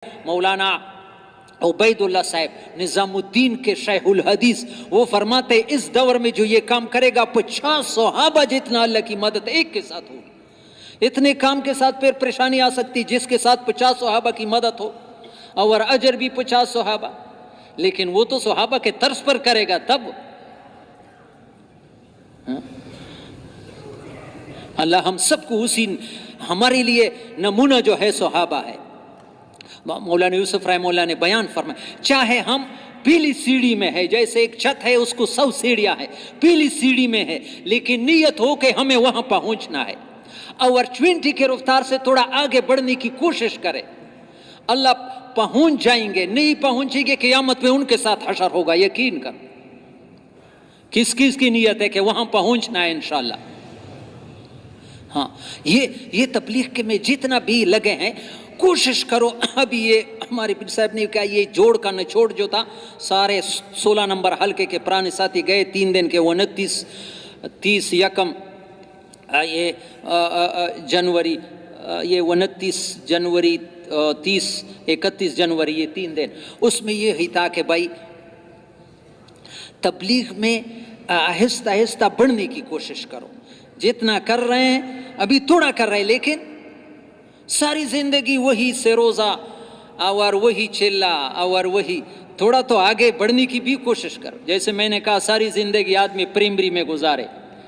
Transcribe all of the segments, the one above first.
مولانا عبید اللہ صاحب نظام الدین کے شیخ الحدیث، وہ فرماتے اس دور میں جو یہ کام کرے گا 50 صحابہ جتنا اللہ کی مدد ایک کے ساتھ ہوگی۔ اتنے کام کے ساتھ پھر پریشانی آ سکتی جس کے ساتھ 50 صحابہ کی مدد ہو، اور اجر بھی 50 صحابہ، لیکن وہ تو صحابہ کے طرز پر کرے گا تب۔ اللہ ہم سب کو اسی، ہمارے لیے نمونہ جو ہے صحابہ ہے۔ مولانا یوسف رحمہ اللہ نے بیان فرمایا، چاہے ہم پیلی سیڑھی میں ہے، جیسے ایک چھت ہے اس کو 100 سیڑھیاں ہے، پیلی سیڑھی میں ہے، لیکن نیت ہو کہ ہمیں وہاں پہنچنا ہے، اور 20 کی رفتار سے تھوڑا آگے بڑھنے کی کوشش کرے، اللہ پہنچ جائیں گے۔ نہیں پہنچیں گے قیامت میں ان کے ساتھ حشر ہوگا، یقین کر۔ کس کس کی نیت ہے کہ وہاں پہنچنا ہے انشاءاللہ۔ ہاں، یہ تبلیغ کے میں جتنا بھی لگے ہیں کوشش کرو۔ ابھی یہ ہمارے پیر صاحب نے کہا، یہ جوڑ کا نچوڑ جو تھا، سارے 16 نمبر حلقے کے پرانے ساتھی گئے 3 دن کے، 29 30 یکم یہ جنوری، یہ 29 جنوری 30 31 جنوری، یہ 3 دن، اس میں یہ ہی تھا کہ بھائی تبلیغ میں آہستہ آہستہ بڑھنے کی کوشش کرو۔ جتنا کر رہے ہیں ابھی تھوڑا کر رہے ہیں، لیکن ساری زندگی وہی سے روزہ اور وہی چلا اور وہی، تھوڑا تو آگے بڑھنے کی بھی کوشش کر۔ جیسے میں نے کہا ساری زندگی آدمی پرائمری میں گزارے،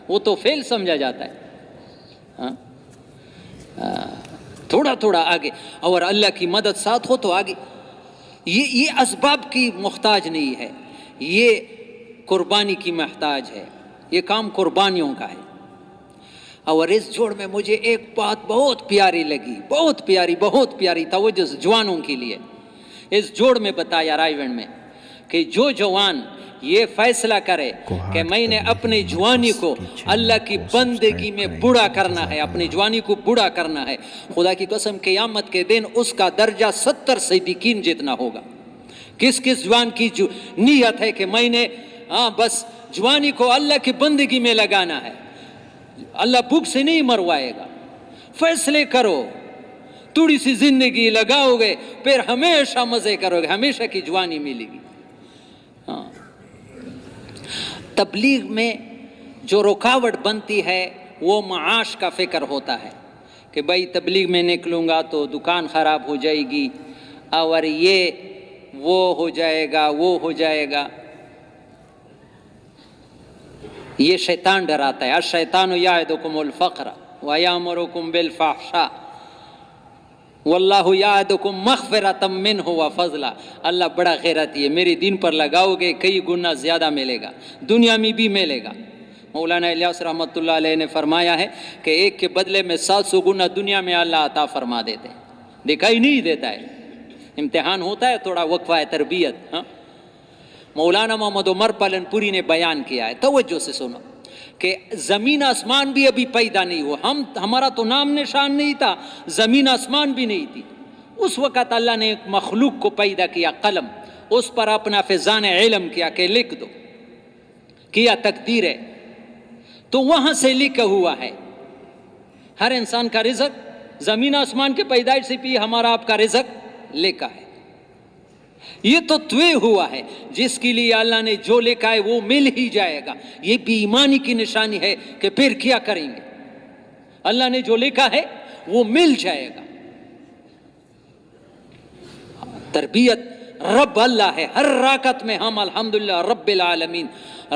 وہ تو فیل سمجھا جاتا ہے۔ تھوڑا تھوڑا آگے، اور اللہ کی مدد ساتھ ہو تو آگے۔ یہ اسباب کی محتاج نہیں ہے، یہ قربانی کی محتاج ہے، یہ کام قربانیوں کا ہے۔ اور اس جوڑ میں مجھے ایک بات بہت پیاری لگی، بہت پیاری توجہ جوانوں کے لیے۔ اس جوڑ میں بتایا رائیونڈ میں کہ جو جوان یہ فیصلہ کرے کہ میں نے اپنے جوانی کو اللہ کی بندگی میں بوڑھا کرنا ہے، اپنی جوانی کو بوڑھا کرنا ہے، خدا کی قسم قیامت کے دن اس کا درجہ 70 صدیقین جتنا ہوگا۔ کس جوان کی جو نیت ہے کہ میں نے بس جوانی کو اللہ کی بندگی میں لگانا ہے، اللہ بھوک سے نہیں مروائے گا۔ فیصلے کرو، تھوڑی سی زندگی لگاؤ گے، پھر ہمیشہ مزے کرو گے، ہمیشہ کی جوانی ملے گی۔ تبلیغ میں جو رکاوٹ بنتی ہے وہ معاش کا فکر ہوتا ہے کہ بھائی تبلیغ میں نکلوں گا تو دکان خراب ہو جائے گی، اور یہ وہ ہو جائے گا، وہ ہو جائے گا۔ یہ شیطان ڈراتا ہے، الشیطان یعدکم الفقر ویامرکم بالفحشاء واللہ یعدکم مغفرۃ منہ وفضلا۔ اللہ بڑا غیرتی ہے، میرے دین پر لگاؤ گے کئی گنا زیادہ ملے گا، دنیا میں بھی ملے گا۔ مولانا الیاس رحمۃ اللہ علیہ نے فرمایا ہے کہ ایک کے بدلے میں 700 گنا دنیا میں اللہ عطا فرما دیتے ہیں، دکھائی نہیں دیتا ہے، امتحان ہوتا ہے، تھوڑا وقفہ ہے تربیت۔ مولانا محمد عمر پالن پوری نے بیان کیا ہے، توجہ سے سنو، کہ زمین آسمان بھی ابھی پیدا نہیں ہوا، ہمارا تو نام نشان نہیں تھا، زمین آسمان بھی نہیں تھی، اس وقت اللہ نے ایک مخلوق کو پیدا کیا، قلم، اس پر اپنا فیضان علم کیا کہ لکھ دو، کیا تقدیر ہے، تو وہاں سے لکھا ہوا ہے ہر انسان کا رزق، زمین آسمان کے پیدائش سے بھی ہمارا آپ کا رزق لکھا ہے۔ یہ تو طے ہوا ہے، جس کے لیے اللہ نے جو لکھا ہے وہ مل ہی جائے گا۔ یہ بھی ایمانی کی نشانی ہے کہ پھر کیا کریں گے، اللہ نے جو لکھا ہے وہ مل جائے گا۔ تربیت رب اللہ ہے، ہر رکعت میں ہم الحمدللہ رب العالمین،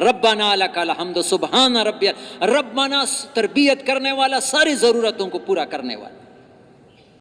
ربنا لک الحمد، سبحان ربی، رب مانا تربیت کرنے والا، ساری ضرورتوں کو پورا کرنے والا۔